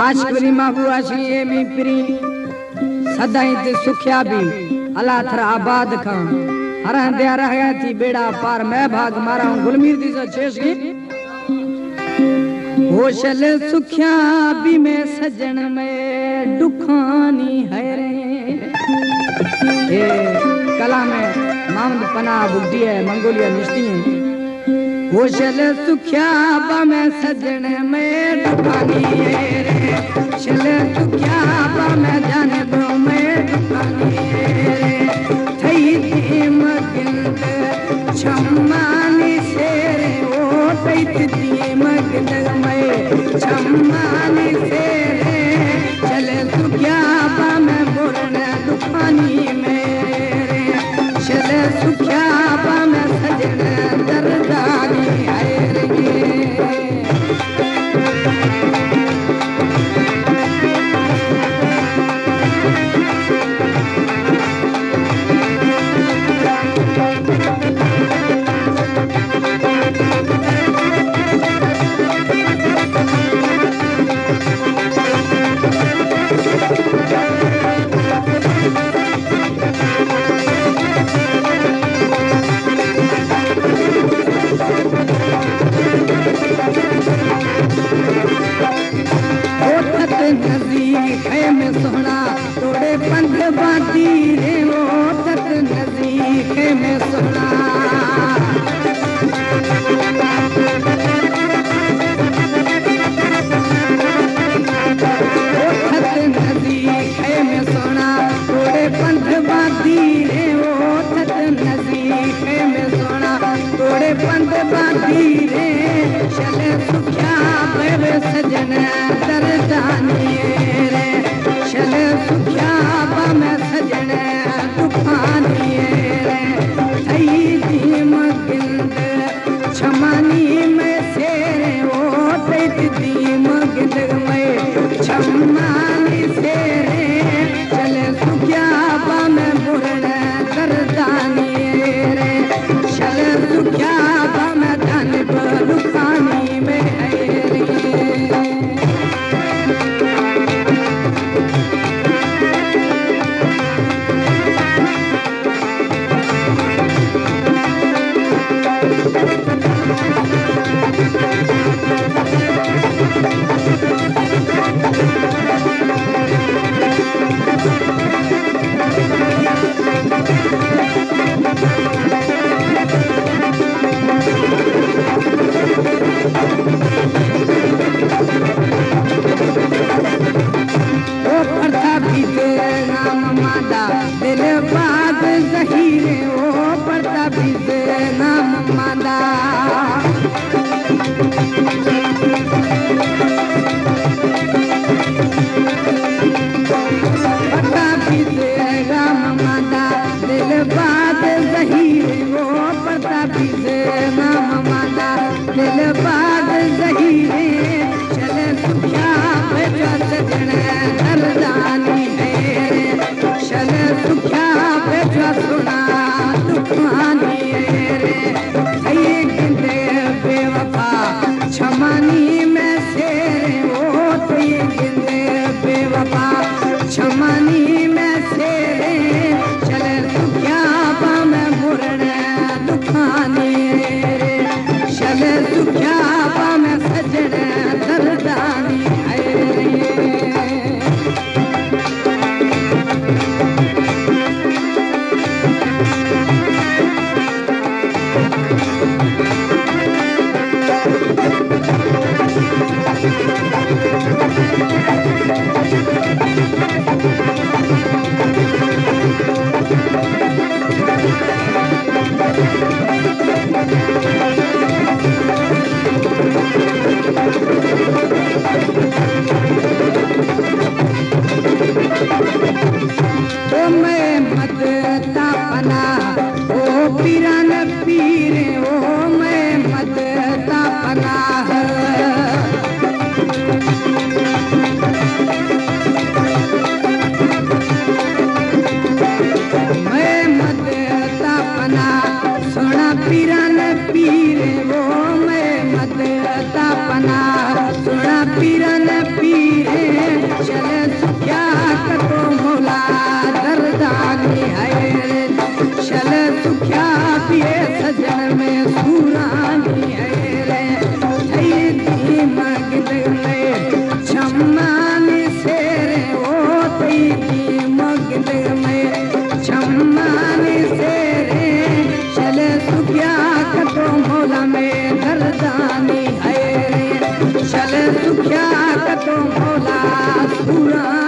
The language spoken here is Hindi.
आशकरी महबू आशी ए मी प्री सदाई ते सुखिया भी अल्लाह थर आबाद खां हर दया रह गया थी बेड़ा पार मैं भाग मारा हूं गुलमीर दी से छेश की होशल सुखिया भी मैं सजन में दुखानी है रे ए कला में मामद पना बुड्डी है मंगोलिया निश्ती है होशल सुखिया बा मैं सजन में दुखानी है रे शल सुखिया बा मैं जाने दो मैं दुखानी है रे थई थी मगिंद छम्मानी से रे ओ थई थी मगिंद में छम्मानी से रे चल सुखिया बा मैं बोलने दुखानी में रे शल सुखिया बा मैं सजन दरदानी है रे पीरन पीरे सजन में सूरानी है रे थई दी मगद में छम्मानी से रे ओ थई दी मगद में छम्मानी से रे चले सुखिया कतो मौला में दर्दानी है रे चले सुखिया कतो मौला सूरा